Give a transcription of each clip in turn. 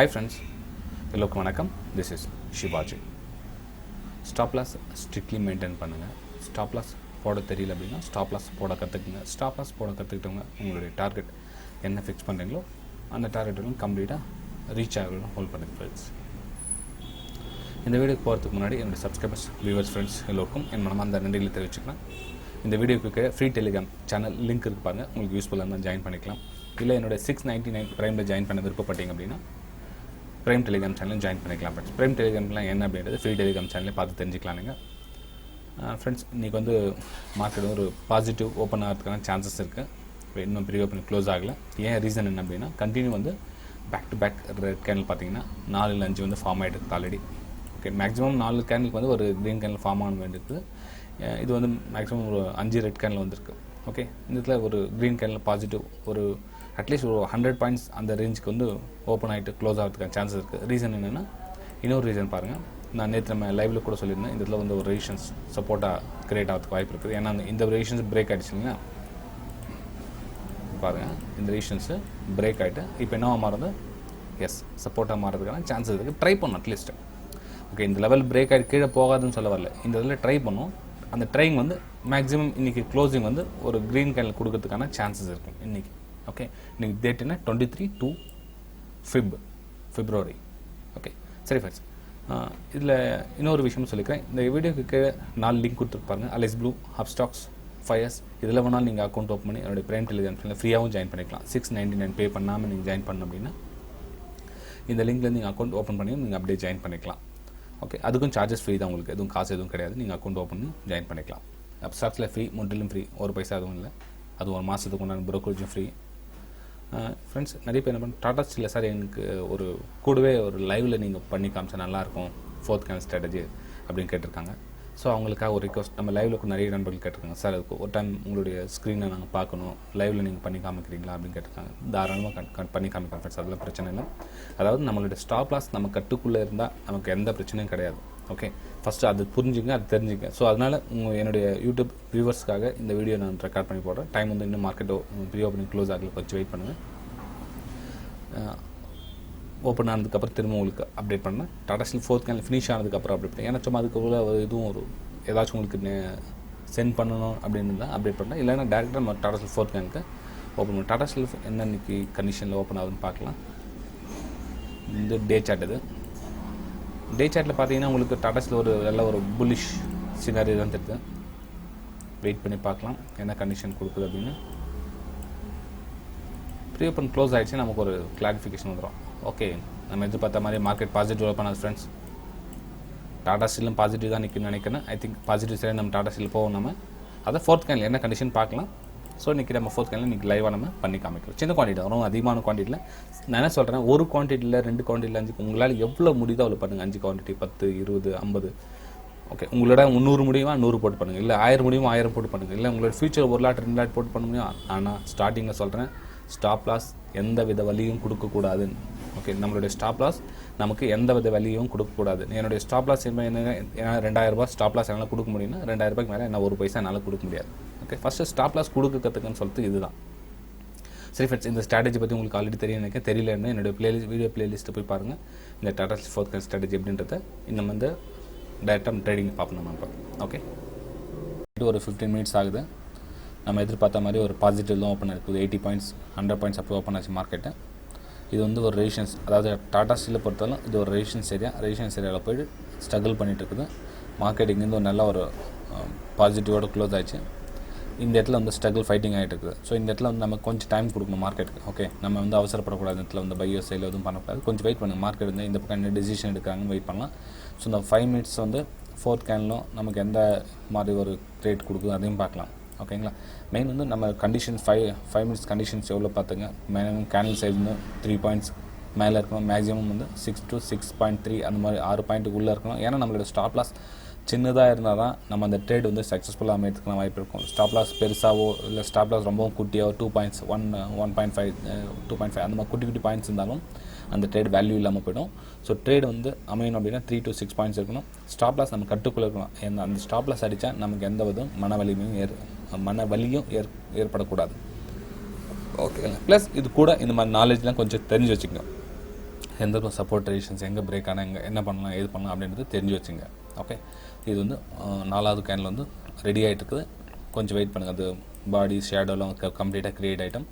Hi friends, welcome vanakkam. This is Shivaji. Stop loss strictly maintain பண்ணுங்க. Stop loss போட தெரியல அப்படின்னா stop loss போட கற்றுக்குங்க. Stop loss போட கற்றுக்கிட்டவங்க உங்களுடைய டார்கெட் என்ன ஃபிக்ஸ் பண்ணுறீங்களோ அந்த டார்கெட்டும் கம்ப்ளீட்டாக ரீச் ஆகணும் ஹோல்ட் பண்ணுங்க ஃப்ரெண்ட்ஸ். இந்த வீடியோக்கு போகிறதுக்கு முன்னாடி என்னுடைய சப்ஸ்கிரைபர்ஸ் வியூவர்ஸ் ஃப்ரெண்ட்ஸ் எல்லோருக்கும் என் மனமார்ந்த நன்றிகளை தெரிவிச்சுக்கிறேன். இந்த வீடியோக்கு ஃப்ரீ டெலிகிராம் சேனல் லிங்க் இருக்கு பாருங்கள், உங்களுக்கு யூஸ்ஃபுல்லாக இருந்தால் ஜாயின் பண்ணிக்கலாம். இல்லை என்னோட 699 ப்ரைமில் ஜாயின் பண்ண விருப்பப்பட்டீங்க அப்படின்னா ப்ரைம் டெலிகிராம் சேனலும் ஜாயின் பண்ணிக்கலாம் ஃப்ரெண்ட்ஸ். ப்ரைம் டெலிகிராம்லாம் என்ன அப்படின்றது ஃப்ரீ டெலிகிராம் சேனலே பார்த்து தெரிஞ்சுக்கலாம் நீங்கள் ஃப்ரெண்ட்ஸ். இன்றைக்கி வந்து மார்க்கெட் ஒரு பாசிட்டிவ் ஓப்பன் ஆகிறதுக்கான சான்சஸ் இருக்குது. இன்னும் ப்ரீ ஓப்பன் க்ளோஸ் ஆகலை. ஏன் ரீசன் என்ன அப்படின்னா கண்டினியூ வந்து back to back red candle பார்த்தீங்கன்னா 4 இல்லை 5 வந்து ஃபார்ம் ஆகிட்டு இருக்குது ஆல்ரெடி. ஓகே, மேக்ஸிமம் 4 கேண்டிலுக்கு வந்து ஒரு க்ரீன் கேண்டில் ஃபார்ம் ஆன வேண்டியிருக்குது. இது வந்து மேக்ஸிமம் ஒரு 5 ரெட் கேண்டில் வந்துருக்கு. ஓகே, இந்த இடத்துல ஒரு க்ரீன் கேண்டில் பாசிட்டிவ் ஒரு அட்லீஸ்ட் ஒரு 100 பாயிண்ட்ஸ் அந்த ரேஞ்சுக்கு வந்து ஓப்பன் ஆகிட்டு க்ளோஸ் ஆகிறதுக்கான சான்சஸ் இருக்குது. ரீசன் என்னென்னா இன்னொரு ரீசன் பாருங்கள், நான் நேற்று நம்ம லைவில் கூட சொல்லியிருந்தேன், இந்த இடத்துல வந்து ஒரு ரெசிஸ்டன்ஸ் சப்போர்ட்டாக கிரியேட் ஆகிறதுக்கு வாய்ப்பு இருக்குது. ஏன்னா இந்த ரெசிஸ்டன்ஸ் பிரேக் ஆகிடுச்சிங்கன்னா பாருங்கள், இந்த ரெசிஸ்டன்ஸு பிரேக் ஆகிட்டு இப்போ என்னவா மாறுது, எஸ் சப்போர்ட்டாக மாறுறதுக்கான சான்சஸ் இருக்குது. ட்ரை பண்ணும் அட்லீஸ்ட்டு. ஓகே, இந்த லெவல் பிரேக் ஆகிட்டு கீழே போகாதுன்னு சொல்ல வரல, இந்த இதில் ட்ரை பண்ணும். அந்த ட்ரைங் வந்து மேக்ஸிமம் இன்றைக்கி க்ளோசிங் வந்து ஒரு க்ரீன் கேண்டில் கொடுக்கறதுக்கான சான்சஸ் இருக்கும் இன்றைக்கி. ஓகே, இன்றைக்கி டேட் என்ன 23 February. ஓகே சரி ஃப்ரெண்ட்ஸ், இதில் இன்னொரு விஷயம் சொல்லிக்கிறேன். இந்த வீடியோக்கு கீழே 4 லிங்க் கொடுத்துருப்பாருங்க. அலைஸ் ப்ளூ, ஹப்ஸ்டாக்ஸ், ஃபயர்ஸ், இதில் வேணாலும் நீங்கள் அக்கௌண்ட் ஓப்பன் பண்ணி என்னுடைய ப்ரைம் டெலிகிராம் சேனலில் ஃப்ரீயாகவும் ஜாயின் பண்ணிக்கலாம். 699 பே பண்ணாமல் நீங்கள் ஜாயின் பண்ணணும் அப்படின்னா இந்த லிங்க்லேருந்து நீங்கள் அக்கௌண்ட் ஓப்பன் பண்ணி நீங்கள் அப்படியே ஜாயின் பண்ணிக்கலாம். ஓகே, அதுக்கும் சார்ஜஸ் ஃப்ரீ தான், உங்களுக்கு எதுவும் காசு எதுவும் கிடையாது. நீங்கள் அக்கௌண்ட் ஓப்பன் பண்ணி ஜாயின் பண்ணிக்கலாம். ஹப்ஸ்டாக்ஸில் ஃப்ரீ, முற்றிலும் ஃப்ரீ, ஒரு பைசா அதுவும் இல்லை. அது ஒரு மாதத்துக்கு உண்டான ப்ரோக்கரேஜும் ஃப்ரீ. ஃப்ரெண்ட்ஸ் நிறைய பேர் என்ன பண்ண டாடா ஸ்டீலில் சார் எனக்கு ஒரு கூடவே ஒரு லைவில் நீங்கள் பண்ணி காமிச்சா நல்லாயிருக்கும் 4th கேண்டில் ஸ்ட்ராட்டஜி அப்படின்னு கேட்டிருக்காங்க. ஸோ அவங்களுக்காக ஒரு ரிக்வஸ்ட், நம்ம லைவில் நிறைய நண்பர்கள் கேட்டிருக்காங்க, சார் அதுக்கு ஒரு டைம் உங்களுடைய ஸ்க்ரீனை நாங்கள் பார்க்கணும், லைவில் நீங்கள் பண்ணி காமிக்கிறீங்களா அப்படின்னு கேட்டிருக்காங்க. தாராளமாக பண்ணி காமிக்கிறோம் ஃப்ரெண்ட்ஸ், அதெல்லாம் பிரச்சனை இல்லை. அதாவது நம்மளுடைய ஸ்டாப் லாஸ் நம்ம கட்டுக்குள்ளே இருந்தால் நமக்கு எந்த பிரச்சனையும் கிடையாது. ஓகே, ஃபஸ்ட்டு அது புரிஞ்சுங்க, அது தெரிஞ்சுங்க. ஸோ அதனால் என்னுடைய யூடியூப் வியூவர்ஸ்க்காக இந்த வீடியோ நான் ரெக்கார்ட் பண்ணி போடுறேன். டைம் வந்து இன்னும் மார்க்கெட்டோ ப்ரீ ஓப்பனிங் க்ளோஸ் ஆகல, கொஞ்சம் வெயிட் பண்ணுங்கள். ஓப்பன் ஆனதுக்கப்புறம் திரும்ப உங்களுக்கு அப்டேட் பண்ணேன். Tata steel 4th candle finish ஆனதுக்கப்புறம் அப்டேட் பண்ணேன். ஏன்னா சும்மா அதுக்கு உள்ள இதுவும் ஒரு ஏதாச்சும் உங்களுக்கு சென்ட் பண்ணணும் அப்படின்னு தான் அப்டேட் பண்ணேன். இல்லைன்னா டேரெக்டாக நம்ம டாடா ஸ்டீல் 4th கேண்டுக்கு ஓப்பன் பண்ணோம். டாடா ஸ்டீல் என்ன இன்றைக்கி கண்டிஷனில் ஓப்பன் ஆகுதுன்னு பார்க்கலாம். இந்த டே சார்ட் இது. டே சார்ட்டில் பார்த்தீங்கன்னா உங்களுக்கு டாடா ஸ்டீல் ஒரு நல்ல ஒரு புல்லிஷ் சினாரியோ தான் தெரியுது. வெயிட் பண்ணி பார்க்கலாம் என்ன கண்டிஷன் கொடுக்குது அப்படின்னு. ப்ரீ ஓப்பன் க்ளோஸ் ஆகிடுச்சு, நமக்கு ஒரு கிளாரிஃபிகேஷன் வந்துடும். ஓகே, நம்ம எதிர்பார்த்த மாதிரி மார்க்கெட் பாசிட்டிவ் ஓப்பன் ஆகுது ஃப்ரெண்ட்ஸ். டாடா ஸ்டீலும் பாசிட்டிவ் தான் நிற்குன்னு நினைக்கிறேன். ஐ திங்க் பாசிட்டிவ் சைடு நம்ம டாடா ஸ்டீல் போவோம். நம்ம அதை 4th கேண்டில் என்ன கண்டிஷன் பார்க்கலாம். ஸோ இன்றைக்கி நம்ம 4th கேண்டில் இன்றைக்கி லைவாக நம்ம பண்ணி காமிக்கிறோம். சின்ன குவான்டிட்டி வரும், அதிகமான குவான்டிட்டியில் நான் என்ன சொல்கிறேன், ஒரு குவான்டிட்டியில் 2 குவான்டிட்டியில் 5 உங்களால் எவ்வளோ முடியுதோ அவ்வளோ பண்ணுங்கள். 5 குவான்டிட்டி 10 20 50. ஓகே, உங்களோட 100 முடியுமா 100 போட்டு பண்ணுங்கள். இல்லை 1000 முடியுமா 1000 போட்டு பண்ணுங்கள். இல்லை உங்களோட ஃபியூச்சர் 1 லாட் 2 லாட் போட்டு பண்ண முடியும். ஆனால் ஸ்டார்டிங்கில் சொல்கிறேன், ஸ்டாப் லாஸ் எந்த வித வலியும் கொடுக்கக்கூடாது. ஓகே, நம்மளுடைய ஸ்டாப் லாஸ் நமக்கு எந்த வித வலியும் கொடுக்கக்கூடாது. என்னுடைய ஸ்டாப் லாஸ் என்ன, ஏன்னா 2000 ரூபா ஸ்டாப் லாஸ் என்னால் கொடுக்க முடியும்னா 2000 ரூபாய்க்கு மேலே என்ன ஒரு பைசா என்னால் கொடுக்க முடியாது. ஓகே, ஃபஸ்ட்டு ஸ்டாப் லாஸ் கொடுக்க கற்றுக்குன்னு சொல்லிட்டு இதுதான். சரி ஃப்ரெண்ட்ஸ், இந்த ஸ்ட்ராட்டஜி பற்றி உங்களுக்கு ஆல்ரெடி தெரியும் நினைக்கிறேன். தெரியலன்னு என்னுடைய வீடியோ பிளேலிஸ்ட்டை போய் பாருங்கள். இந்த Tata steel 4th candle strategy எப்படின்றத இன்னும் வந்து டைரெக்டாக ட்ரேடிங் பார்ப்போம் நம்ம இப்போ. ஓகே, ஒரு 15 மினிட்ஸ் ஆகுது. நம்ம எதிர்பார்த்த மாதிரி ஒரு பாசிட்டிவ் தான் ஓப்பன் இருக்குது. 80 பாயிண்ட்ஸ் 100 பாயிண்ட்ஸ் அப்போ ஓப்பன் ஆச்சு மார்க்கெட்டு. இது வந்து ஒரு ரெசிஸ்டன்ஸ், அதாவது டாடா ஸ்டீலை பொறுத்தவரை இது ஒரு ரெசிஸ்டன்ஸ் ஏரியாவில் போய்ட்டு ஸ்ட்ரகிள் பண்ணிகிட்டு இருக்குது மார்க்கெட். இங்கேருந்து ஒரு நல்ல ஒரு பாசிட்டிவோட க்ளோஸ் ஆகிடுச்சு. இந்த இடத்துல வந்து ஸ்ட்ரகிள் ஃபைட்டிங் ஆகிட்டு இருக்குது. ஸோ இந்த இடத்துல வந்து நம்ம கொஞ்சம் டைம் கொடுக்கணும் மார்க்கெட்டுக்கு. ஓகே, நம்ம வந்து அவசரப்படக்கூடாது. இந்த இடத்துல வந்து பையோ சேல் எதுவும் பண்ணக்கூடாது. கொஞ்சம் வெயிட் பண்ணுங்கள். மார்க்கெட் வந்து இந்த பக்கம் என்ன டிசிஷன் எடுக்கிறாங்கன்னு வெயிட் பண்ணலாம். ஸோ இந்த 5 மினிட்ஸ் வந்து 4th கேண்டிலும் நமக்கு எந்த மாதிரி ஒரு ரேட் கொடுக்குது அதையும் பார்க்கலாம். ஓகேங்களா, மெயின் வந்து நம்ம கண்டிஷன்ஸ் 5 மினிட்ஸ் கண்டிஷன்ஸ் எவ்வளோ பார்த்துங்க. மினிமம் கேண்டில் சைஸ் வந்து 3 பாயிண்ட்ஸ் மேலே இருக்கணும். மேக்ஸிமம் வந்து 6 to 6.3 அந்த மாதிரி 6 பாயிண்ட்டுக்குள்ளே இருக்கணும். ஏன்னா நம்மளோட ஸ்டாப் லாஸ் சின்னதாக இருந்தால் தான் நம்ம அந்த ட்ரேட் வந்து சக்ஸஸ்ஃபுல்லாக அமைக்கிறதுக்கான வாய்ப்பு இருக்கும். ஸ்டாப் லாஸ் பெருசாவோ இல்லை ஸ்டாப் லாஸ் ரொம்பவும் குட்டியாவோ 2 பாயிண்ட்ஸ் 1.5 2.5 அந்த மாதிரி குட்டி பாயிண்ட்ஸ் இருந்தாலும் அந்த ட்ரேட் வேல்யூ இல்லாமல் போய்டும். ஸோ ட்ரேட் வந்து அமையணும் அப்படின்னா 3 to 6 பாயிண்ட்ஸ் இருக்கணும். ஸ்டாப் லாஸ் நம்ம கட்டுக்குள்ளே இருக்கணும். அந்த ஸ்டாப் லாஸ் அடித்தா நமக்கு எந்த விதம் மன வலியும் ஏற்படக்கூடாது. ஓகே, ப்ளஸ் இது கூட இந்த மாதிரி நாலேஜ்லாம் கொஞ்சம் தெரிஞ்சு வச்சுக்கோங்க. எந்த சப்போர்ட் ரெசிஸ்டன்ஸ் எங்கே பிரேக் ஆனால் எங்கே என்ன பண்ணலாம் ஏது பண்ணலாம் அப்படின்றது தெரிஞ்சு வச்சுங்க. ஓகே, இது வந்து 4வது கேனில் வந்து ரெடி ஆகிட்டு இருக்குது. கொஞ்சம் வெயிட் பண்ணுங்கள். அது பாடி ஷேடோலாம் கம்ப்ளீட்டாக க்ரியேட் ஐட்டம்.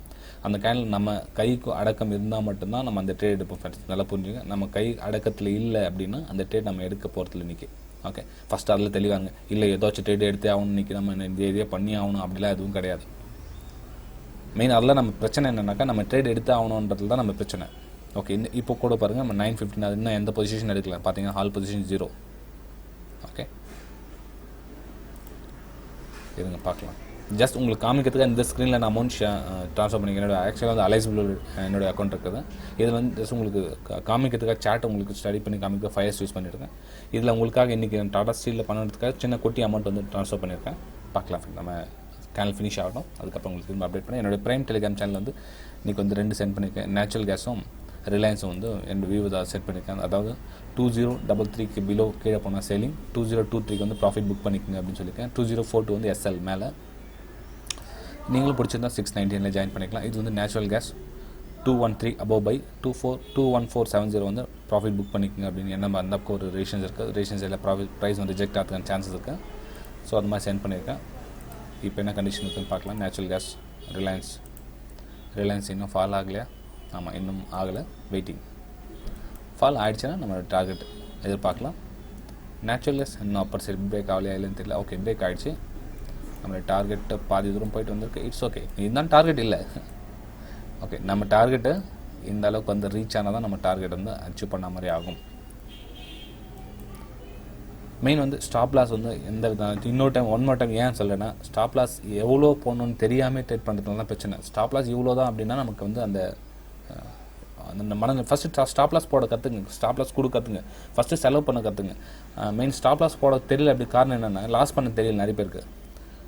அந்த கேனில் நம்ம கைக்கு அடக்கம் இருந்தால் மட்டும்தான் நம்ம அந்த ட்ரேட் எடுப்போம் ஃப்ரெண்ட்ஸ். நல்லா புரிஞ்சுங்க. நம்ம கை அடக்கத்தில் இல்லை அப்படின்னா அந்த ட்ரேட் நம்ம எடுக்க போகிறதுல இன்றைக்கி. ஓகே, ஃபஸ்ட்டு அதில் தெளிவாங்க. இல்லை ஏதாச்சும் ட்ரேட் எடுத்தே ஆகணும் இன்றைக்கி, நம்ம இந்த ஏரியா பண்ணி ஆகணும் அப்படிலாம் எதுவும் கிடையாது. மெயின் அதில் நம்ம பிரச்சனை என்னென்னாக்கா நம்ம ட்ரேட் எடுத்து ஆகணுன்றது தான் நம்ம பிரச்சனை. ஓகே, இப்போ கூட பாருங்கள் நம்ம 9:15 அது இன்னும் எந்த பொசிஷன் எடுக்கல பார்த்தீங்கன்னா ஹால் பொசிஷன் 0. ஓகே, இருங்க பார்க்கலாம். ஜஸ்ட் உங்களுக்கு காமிக்கிறதுக்கு இந்த ஸ்க்ரீனில் நான் அமௌண்ட் ட்ரான்ஸ்ஃபர் பண்ணிக்கிறேன். என்னோட ஆக்சுவலாக வந்து அலைசிபிள் என்னோடய அக்கௌண்ட் இருக்குது. இதில் வந்து ஜஸ்ட் உங்களுக்கு காமிக்கிறதுக்காக சேட் உங்களுக்கு ஸ்டடி பண்ணி காமிக்க 5 யூஸ் பண்ணியிருக்கேன். இதில் உங்களுக்காக இன்றைக்கி டாடா ஸ்டீலில் பண்ணுறதுக்காக சின்ன குட்டி அமௌண்ட் வந்து ட்ரான்ஸ்ஃபர் பண்ணியிருக்கேன். பார்க்கலாம் நம்ம சேனல் ஃபினிஷ் ஆகட்டும். அதுக்கப்புறம் உங்களுக்கு திரும்ப அப்டேட் பண்ணி என்னோடய ப்ரைம் டெலிகிராம் சேனல் வந்து இன்றைக்கி வந்து 2 சென்ட் பண்ணியிருக்கேன். நேச்சுரல் கேஸும் ரிலையன்ஸும் வந்து என்னோட வியூ தான் செட் பண்ணியிருக்கேன். அதாவது 2033க்கு பிலோ கீழே போனால் சேலிங், 2023க்கு வந்து ப்ராஃபிட் புக் பண்ணிக்கோங்க அப்படின்னு சொல்லியிருக்கேன். 2042 வந்து எஸ்எல் மேலே. நீங்களும் பிடிச்சிருந்தா 619 ஜாயின் பண்ணிக்கலாம். இது வந்து நேச்சுரல் கேஸ் 213 அபோவ் பை 21470 வந்து ப்ராஃபிட் புக் பண்ணிக்கோங்க அப்படின்னு என்ன அந்த ஒரு ரேஷன்ஸ் இருக்குது. ரேஷன்ஸ் எல்லாம் ப்ரைஸ் வந்து ரிஜெக்ட் ஆகிறதுக்கான சான்சஸ் இருக்குது. ஸோ அது மாதிரி சென்ட் பண்ணியிருக்கேன். இப்போ என்ன கண்டிஷன் இருக்குன்னு பார்க்கலாம். நேச்சுரல் கேஸ் ரிலையன்ஸ் இன்னும் ஃபால் ஆகலையா? ஆமாம், இன்னும் ஆகலை, வெயிட்டிங். ஃபால் ஆகிடுச்சுன்னா நம்ம டார்கெட் எதிர்பார்க்கலாம். நேச்சுரல் கேஸ் இன்னும் அப்பர் சைடு பிரேக் ஆகலையா இல்லைன்னு தெரியல. ஓகே, பிரேக் ஆகிடுச்சு. நம்மளோட டார்கெட்டு பாதி தூரம் போயிட்டு வந்திருக்கு. இட்ஸ் ஓகே, இதுதான் டார்கெட் இல்லை. ஓகே, நம்ம டார்கெட்டு இந்த அளவுக்கு வந்து ரீச் ஆனால் தான் நம்ம டார்கெட் வந்து அச்சீவ் பண்ண மாதிரி ஆகும். மெயின் வந்து ஸ்டாப் லாஸ் வந்து எந்த விதம் இன்னொரு டைம் ஒன் மோர் டைம் ஏன் சொல்கிறேன்னா, ஸ்டாப் லாஸ் எவ்வளோ போகணுன்னு தெரியாமல் ட்ரேட் பண்ணுறதுனால தான் பிரச்சனை. ஸ்டாப் லாஸ் இவ்வளோ தான் அப்படின்னா நமக்கு வந்து அந்த ஃபஸ்ட்டு ஸ்டாப் லாஸ் போட கற்றுங்க. ஸ்டாப் லாஸ் கொடுக்க கற்றுங்க. ஃபஸ்ட்டு செலவு பண்ண கற்றுங்க. மெயின் ஸ்டாப் லாஸ் போட தெரியல. அப்படி காரணம் என்னென்னா, லாஸ் பண்ண தெரியல நிறைய பேருக்கு.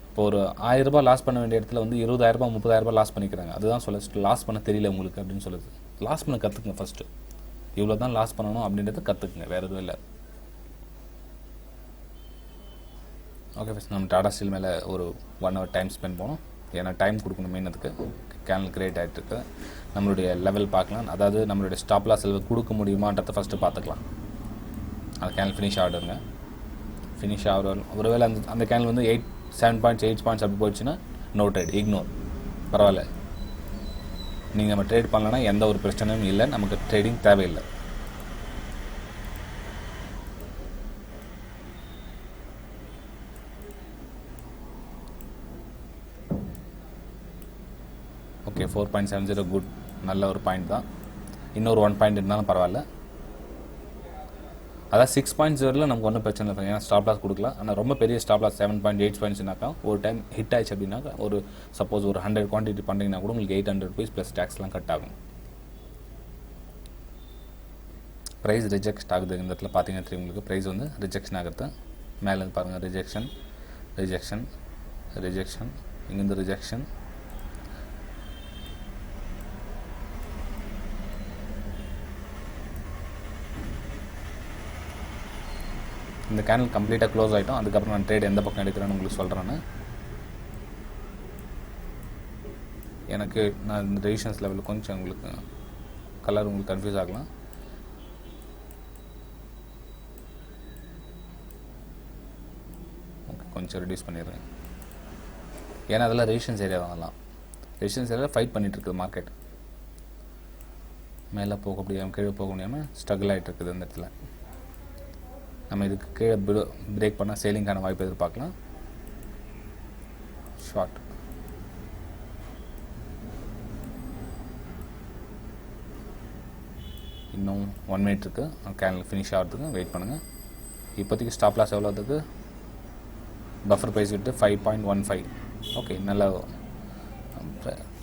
இப்போ ஒரு 1000 ரூபாய் லாஸ் பண்ண வேண்டிய இடத்துல வந்து 20,000 ரூபாய் 30,000 ரூபாய் லாஸ் பண்ணிக்கிறாங்க. அதுதான் சொல்ல லாஸ் பண்ண தெரியல உங்களுக்கு அப்படின்னு சொல்லுது. லாஸ் பண்ண கற்றுக்குங்க. ஃபஸ்ட்டு இவ்வளோ தான் லாஸ் பண்ணணும் அப்படின்றத கற்றுக்குங்க, வேறு எதுவும் இல்லை. ஓகே ஃபஸ்ட் நம்ம டாடா ஸ்டீல் மேலே ஒரு 1 hour டைம் ஸ்பெண்ட் பண்ணோம். ஏன்னா டைம் கொடுக்கணும். மெயின் அதுக்கு கேனல் கிரியேட் ஆகிட்டு இருக்கு. நம்மளுடைய லெவல் பார்க்கலாம். அதாவது நம்மளுடைய ஸ்டாப் லாஸ் லெவல் கொடுக்க முடியுமான்றதை ஃபஸ்ட்டு பார்த்துக்கலாம். அந்த கேனல் ஃபினிஷ் ஆகிடுங்க. ஃபினிஷ் ஆகிற ஒருவேளை அந்த கேனல் வந்து 7 பாயிண்ட்ஸ் 8 பாயிண்ட்ஸ் அப்படி போயிடுச்சுன்னா நோ ட்ரேட், இக்னோர், பரவாயில்ல. நீங்கள் நம்ம ட்ரேட் பண்ணலன்னா எந்த ஒரு பிரச்சனையும் இல்லை. நமக்கு ட்ரேடிங் தேவையில்லை. ஓகே, 4.70 குட், நல்ல ஒரு பாயிண்ட் தான். இன்னொரு 1 பாயிண்ட் இருந்தாலும் பரவாயில்ல. அதான் 6.0 நமக்கு ஒன்றும் பிரச்சனை இல்லை. ஏன்னா ஸ்டாப் லாஸ் கொடுக்கலாம். ஆனால் ரொம்ப பெரிய ஸ்டாப் லாஸ் 7.8 பாயிண்ட்ஸ்னாக்கா ஒரு டைம் ஹிட் ஆயிடுச்சு அப்படின்னாக்கா ஒரு சப்போஸ் ஒரு 100 குவான்டிட்டி பண்ணுறீங்கன்னா கூட உங்களுக்கு 800 rupees ப்ளஸ் டேக்ஸ்லாம் கட் ஆகும். ப்ரைஸ் ரிஜெக்ட் ஆகுது. இந்த இடத்துல பார்த்தீங்கன்னா தெரியும் உங்களுக்கு ப்ரைஸ் வந்து ரிஜெக்ஷன் ஆகுது. மேலே பாருங்கள், ரிஜெக்ஷன் இங்கேருந்து ரிஜெக்ஷன். இந்த கேனல் கம்ப்ளீட்டாக க்ளோஸ் ஆகிட்டோம். அதுக்கப்புறம் நான் ட்ரேட் எந்த பக்கம் எடுக்கிறேன்னு உங்களுக்கு சொல்கிறேன்னு. எனக்கு நான் இந்த ரெசிஸ்டன்ஸ் லெவலில் கொஞ்சம் உங்களுக்கு கலர் உங்களுக்கு கன்ஃபியூஸ் ஆகலாம். ஓகே, கொஞ்சம் ரெடியூஸ் பண்ணிடுறேன். ஏன்னா அதெல்லாம் ரெசிஸ்டன்ஸ் ஏரியா தான். அதெல்லாம் ரெசிஸ்டன்ஸ் ஏரியாவில் ஃபைட் பண்ணிகிட்டு இருக்குது மார்க்கெட். மேலே போக முடியாமல் கீழே போக முடியாமல் ஸ்ட்ரகிள் ஆகிட்டு இருக்குது. அந்த இடத்துல நம்ம இதுக்கு கீழே பிரேக் பண்ணால் சேலிங்கான வாய்ப்பு எதிர்பார்க்கலாம். ஷார்ட் இன்னும் 1 minute இருக்குது. கேனல் ஃபினிஷ் ஆகிறதுக்கு வெயிட் பண்ணுங்கள். இப்போதைக்கு ஸ்டாப் லாஸ் எவ்வளோ இருக்குது? பஃபர் ப்ரைஸ் விட்டு 5.15. ஓகே, நல்ல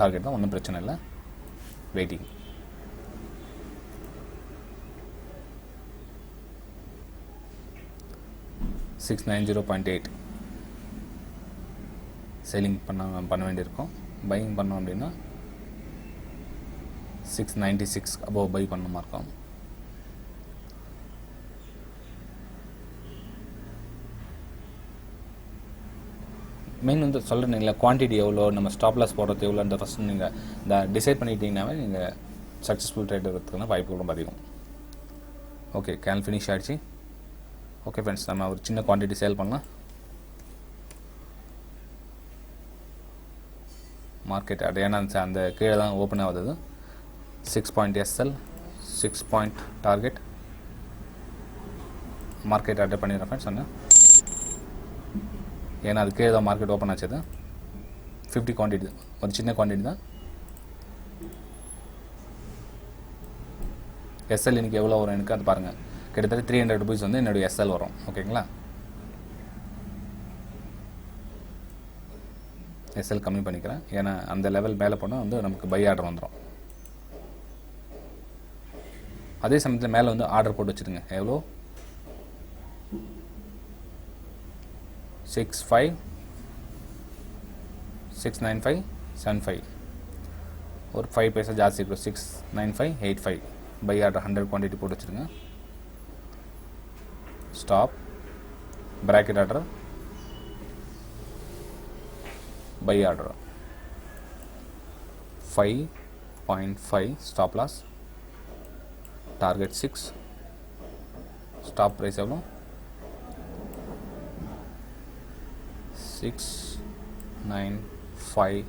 டார்கெட் தான், ஒன்றும் பிரச்சனை இல்லை. வெயிட்டிங். $690.8 செல்லிங் பண்ண வேண்டியிருக்கும். பையிங் பண்ணோம் அப்படின்னா 696 அபோவ் பை பண்ண மாதிரி இருக்கும். மெயின் வந்து சொல்கிறேன் இல்லை, குவான்டிட்டி எவ்வளோ, நம்ம ஸ்டாப் லாஸ் போடுறது எவ்வளோன்ற ஃபஸ்ட்டு நீங்கள் இந்த டிசைட் பண்ணிட்டீங்கன்னாவே நீங்கள் சக்ஸஸ்ஃபுல் ட்ரேட் எடுக்கிறதுக்கான வாய்ப்புகளும் அதிகம். ஓகே கேன் ஃபினிஷ் ஆகிடுச்சு. ஓகே ஃப்ரெண்ட்ஸ், நம்ம ஒரு சின்ன குவான்டிட்டி சேல் பண்ணலாம். மார்க்கெட் ஆட் ஏன்னா அந்த கீழே தான் ஓப்பன் ஆகுது. 6 point SL, 6 point target. Market add பண்ணிடுறேன் ஃப்ரெண்ட்ஸ் சொன்னேன், ஏன்னா அது கீழே தான் மார்க்கெட் ஓப்பன் ஆச்சது. 50 குவான்டிட்டி, ஒரு சின்ன குவான்டிட்டி தான். எஸ்எல் இன்றைக்கி எவ்வளோ வரும் எனக்கு அது பாருங்கள். கிட்டத்தட்ட 300 rupees வந்து என்னுடைய எஸ்எல் வரும். ஓகேங்களா, எஸ்எல் கம்மி பண்ணிக்கிறேன், ஏன்னா அந்த லெவல் மேலே போனால் வந்து நமக்கு பை ஆர்டர் வந்துடும். அதே சமயத்தில் மேலே வந்து ஆர்டர் போட்டு வச்சுருங்க. எவ்வளோ? 65, 695, 75, ஒரு 5 பைசா ஜாஸ்தி இருக்கும். 695, 85 பை ஆர்டர் 100 குவான்டிட்டி போட்டு வச்சுருங்க. Stop bracket order, buy order 5.5, stop loss, target 6, stop price எவ்வளோ? 695.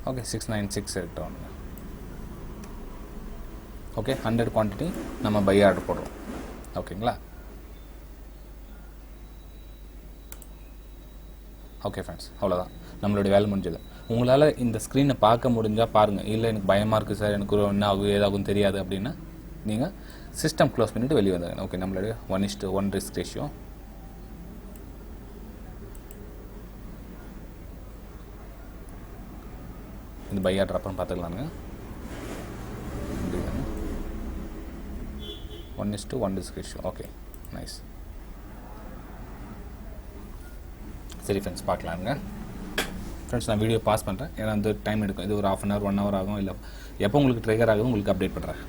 ஓகே 696 எடுத்துவாங்க. ஓகே 100 குவான்டிட்டி நம்ம பை ஆர்டர் போடுறோம். ஓகேங்களா, ஓகே ஃப்ரெண்ட்ஸ், அவ்வளோதான் நம்மளுடைய வேலை முடிஞ்சது. உங்களால் இந்த ஸ்க்ரீனை பார்க்க முடிஞ்சால் பாருங்கள். இல்லை எனக்கு பயமாக இருக்குது சார், எனக்கு என்ன ஆகும் ஏதாகும் தெரியாது அப்படின்னா நீங்கள் சிஸ்டம் க்ளோஸ் பண்ணிவிட்டு வெளியே வந்துடுங்க. ஓகே, நம்மளுடைய 1:1 ரிஸ்க் ரேஷியோ. இந்த பை ஆர்டர் அப்புறம் பார்த்துக்கலாங்க. 1:1 ரிஸ்க் ரேஷியோ. Okay nice. சரி ஃப்ரெண்ட்ஸ், பார்க்கலாங்க. ஃப்ரெண்ட்ஸ், நான் வீடியோ பாஸ் பண்ணுறேன், ஏன்னா வந்து டைம் எடுக்கும். இது ஒரு 1/2 hour 1 hour ஆகும். இல்லை எப்போ உங்களுக்கு ட்ரிகர் ஆகுது உங்களுக்கு அப்டேட் பண்ணுறேன்.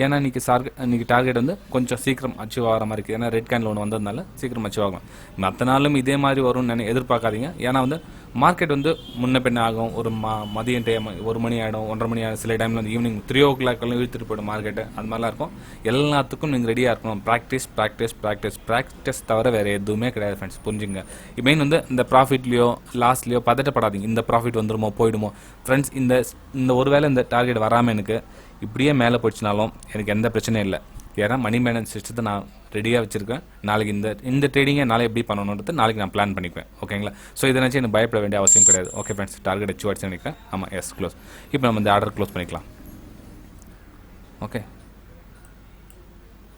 ஏன்னா இன்றைக்கி டார்கெட் வந்து கொஞ்சம் சீக்கிரம் அச்சீவ் ஆகிற மாதிரி இருக்குது. ஏன்னா ரெட் கேண்டில் ஒன்று வந்ததுனால சீக்கிரம் அச்சீவ் ஆகும். மற்ற நாளும் இதே மாதிரி வரும்னு எதிர்பார்க்காதீங்க. ஏன்னா வந்து மார்க்கெட் வந்து முன்ன பின்ன ஆகும். ஒரு மதியம் டைம் 1 மணி ஆகிடும், 1:30 மணி ஆகிடும். சில டைமில் வந்து ஈவினிங் 3 o'clock இழுத்துட்டு போய்டும் மார்க்கெட்டு. அது மாதிரிலாம் இருக்கும். எல்லாத்துக்கும் நீங்கள் ரெடியாக இருக்கணும். ப்ராக்டிஸ் தவிர வேறு எதுவுமே கிடையாது ஃப்ரெண்ட்ஸ், புரிஞ்சுங்க. மெயின் வந்து இந்த ப்ராஃபிட்லையோ லாஸ்லையோ பதட்டப்படாதீங்க. இந்த ப்ராஃபிட் வந்துடுமோ போயிடுமோ ஃப்ரெண்ட்ஸ். இந்த ஒரு வேளை இந்த டார்கெட் வராமல் எனக்கு இப்படியே மேலே போயிடுச்சுனாலும் எனக்கு எந்த பிரச்சனையும் இல்லை. ஏன்னா மணி மேனேஜ் சிஸ்டத்தை நான் ரெடியாக வச்சுருக்கேன். நாளைக்கு இந்த ட்ரேடிங்கை நாளை எப்படி பண்ணணுன்றது நாளைக்கு நான் பிளான் பண்ணிக்குவேன். ஓகேங்களா? ஸோ இதை நினச்சி எனக்கு பயப்பட வேண்டிய அவசியம் கிடையாது. ஓகே ஃப்ரெண்ட்ஸ், டார்கெட் அச்சீவ் ஆகிடுச்சு நினைக்கிறேன். ஆமாம், எஸ், க்ளோஸ். இப்போ நம்ம இந்த ஆர்டர் க்ளோஸ் பண்ணிக்கலாம். Okay,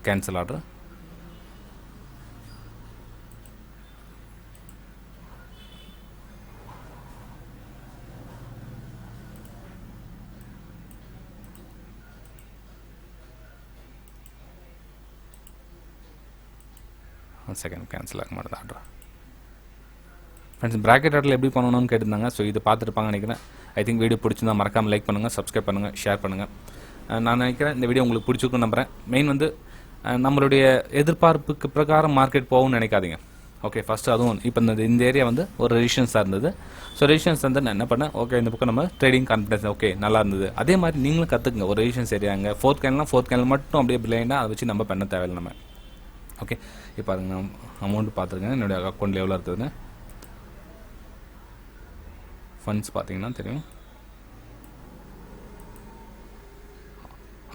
cancel order. Second cancel ஆக மாட்டேது ஆர்டர். ஃப்ரெண்ட்ஸ், ப்ராக்கெட் ஆர்டரில் எப்படி பண்ணணும்னு கேட்டிருந்தாங்க. ஸோ இது பார்த்துருப்பாங்க நினைக்கிறேன். ஐ திங்க் வீடியோ பிடிச்சிருந்தா மறக்காமல் லைக் பண்ணுங்கள், சப்ஸ்கிரைப் பண்ணுங்கள், ஷேர் பண்ணுங்கள். நான் நினைக்கிறேன் இந்த வீடியோ உங்களுக்கு பிடிச்சிருக்குன்னு நம்புகிறேன். மெயின் வந்து நம்மளுடைய எதிர்பார்ப்புக்கு பிரகாரம் மார்க்கெட் போகும்னு நினைக்காதீங்க. ஓகே, ஃபஸ்ட்டு அதுவும் இப்போ இந்த ஏரியா வந்து ஒரு ரெசிஸ்டன்ஸாக இருந்தது. ஸோ ரெசிஸ்டன்ஸ் வந்து நான் என்ன பண்ணேன், ஓகே இந்த பக்கம் நம்ம ட்ரேடிங் கான்ஃபிடன்ஸ் ஓகே நல்லா இருந்தது. அதே மாதிரி நீங்களும் கற்றுக்குங்க. ஒரு ரெசிஸ்டன்ஸ் ஏரியாங்க ஃபோர்த் கேனில் மட்டும் அப்படியே பிளைண்டாக அதை வச்சு நம்ம பண்ண தேவையில்லை நம்ம. ஓகே, இப்போ பாருங்க, நான் அமௌண்ட் பார்த்துருக்கேன் என்னுடைய அக்கௌண்ட்டில் எவ்வளோ இருக்குதுன்னு. ஃபண்ட்ஸ் பார்த்தீங்கன்னா தெரியும்,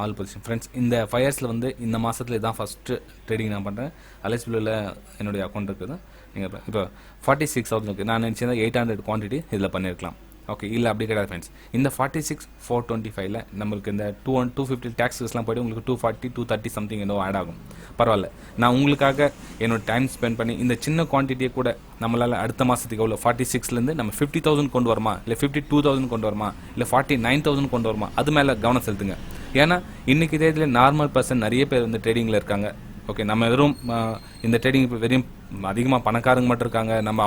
ஆல் பொசிஷன். ஃப்ரெண்ட்ஸ், இந்த 5 yearsல வந்து இந்த மாதத்தில் இதான் ஃபஸ்ட்டு ட்ரேடிங் நான் பண்ணுறேன். அலைஸ் ப்ளூவில் என்னுடைய அக்கௌண்ட் இருக்குது. நீங்கள் இப்போ 46,000 இருக்குது. நான் நினச்சிருந்தா 800 குவான்டிட்டி இதில் பண்ணியிருக்கலாம். ஓகே, இல்லை அப்படி கிடையாது ஃப்ரெண்ட்ஸ். இந்த 46,425ல் நம்மளுக்கு இந்த 250 டேக்ஸஸ்லாம் போய்ட்டு உங்களுக்கு 240 230 சம்திங் ஏதோ ஆட் ஆகும். பரவாயில்ல, நான் உங்களுக்காக என்னோட டைம் ஸ்பெண்ட் பண்ணி இந்த சின்ன குவான்டிட்டியை கூட நம்மளால் அடுத்த மாதத்துக்கு எவ்வளோ 46லேருந்து நம்ம 50,000 கொண்டு வருமா, இல்லை 52,000 கொண்டு வருமா, இல்லை 49,000 கொண்டு வருமா, அது மேலே கவனம் செலுத்துங்க. ஏன்னா இன்றைக்கி இதே இதில் நார்மல் பர்சன் நிறைய பேர் வந்து ட்ரேடிங்கில் இருக்காங்க. ஓகே, நம்ம வெறும் இந்த ட்ரேடிங் இப்போ வெறும் அதிகமாக பணக்காரங்க மட்டும் இருக்காங்க. நம்ம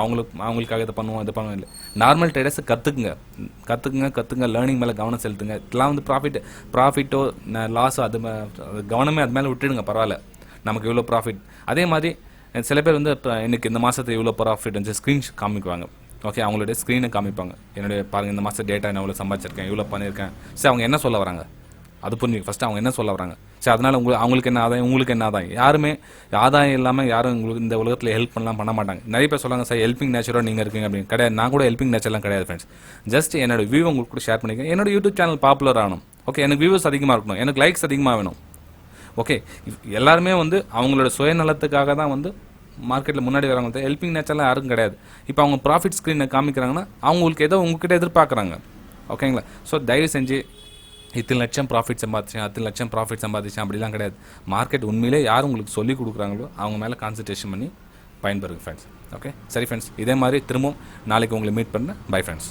அவங்களுக்காக இதை பண்ணுவோம் இது பண்ணுவோம் இல்லை. நார்மல் ட்ரேடர்ஸை கற்றுக்குங்க. லேர்னிங் மேலே கவனம் செலுத்துங்க. இதெல்லாம் வந்து ப்ராஃபிட்டோ லாஸோ அது கவனமே அது மேலே விட்டுடுங்க. பரவாயில்ல, நமக்கு இவ்வளோ ப்ராஃபிட். அதே மாதிரி சில பேர் வந்து எனக்கு இந்த மாதத்தை இவ்வளோ ப்ராஃபிட் வந்து ஸ்க்ரீன் காமிக்குவாங்க. ஓகே, அவங்களுடைய ஸ்க்ரீனை காமிப்பாங்க. என்னுடைய பாருங்கள் இந்த மாதம் டேட்டா நான் இவ்வளோ சம்பாதிச்சிருக்கேன், இவ்வளோ பண்ணியிருக்கேன். சரி, அவங்க என்ன சொல்ல வராங்க அது புரிஞ்சுங்க. ஃபஸ்ட்டு அவங்க என்ன சொல்ல வராங்க. சரி, அதனால் அவங்களுக்கு என்ன ஆதாயம், உங்களுக்கு என்ன ஆதாயம். யாருமே ஆதாயம் இல்லாமல் யாரும் உங்களுக்கு இந்த உலகத்தில் ஹெல்ப் பண்ண மாட்டாங்க. நிறைய பேர் சொல்லுவாங்க, சார் ஹெல்பிங் நேச்சரோட நீங்கள் இருக்கீங்க அப்படின்னு. கிடையாது, நான் கூட ஹெல்பிங் நேச்சர்லாம் கிடையாது ஃப்ரெண்ட்ஸ். ஜஸ்ட் என்னோட வியூ உங்களுக்கு கூட ஷேர் பண்ணிக்கிறேன். என்னோட யூடியூப் சேனல் பாப்புலர் ஆகணும். ஓகே, எனக்கு வியூவர்ஸ் அதிகமாக இருக்கணும், எனக்கு லைக்ஸ் அதிகமாக வேணும். ஓகே, எல்லாருமே வந்து அவங்களோட சுயநலத்துக்காக தான் வந்து மார்க்கெட்டில் முன்னாடி வராங்க. ஹெல்பிங் நேச்சர்லாம் யாரும் கிடையாது. இப்போ அவங்க ப்ராஃபிட் ஸ்க்ரீனை காமிக்கிறாங்கன்னா அவங்களுக்கு ஏதோ உங்ககிட்ட எதிர்பார்க்குறாங்க. ஓகேங்களா? ஸோ தயவு செஞ்சு இத்தனை லட்சம் ப்ராஃபிட் சம்பாதிச்சேன் அப்படிலாம் கிடையாது. மார்க்கெட் உண்மையிலே யார் உங்களுக்கு சொல்லிக் கொடுக்குறாங்களோ அவங்க மேலே கான்சன்ட்ரேஷன் பண்ணி பயன்பெறுங்க ஃப்ரெண்ட்ஸ். ஓகே, சரி ஃப்ரெண்ட்ஸ், இதே மாதிரி திரும்பவும் நாளைக்கு உங்களை மீட் பண்ணேன். Bye friends.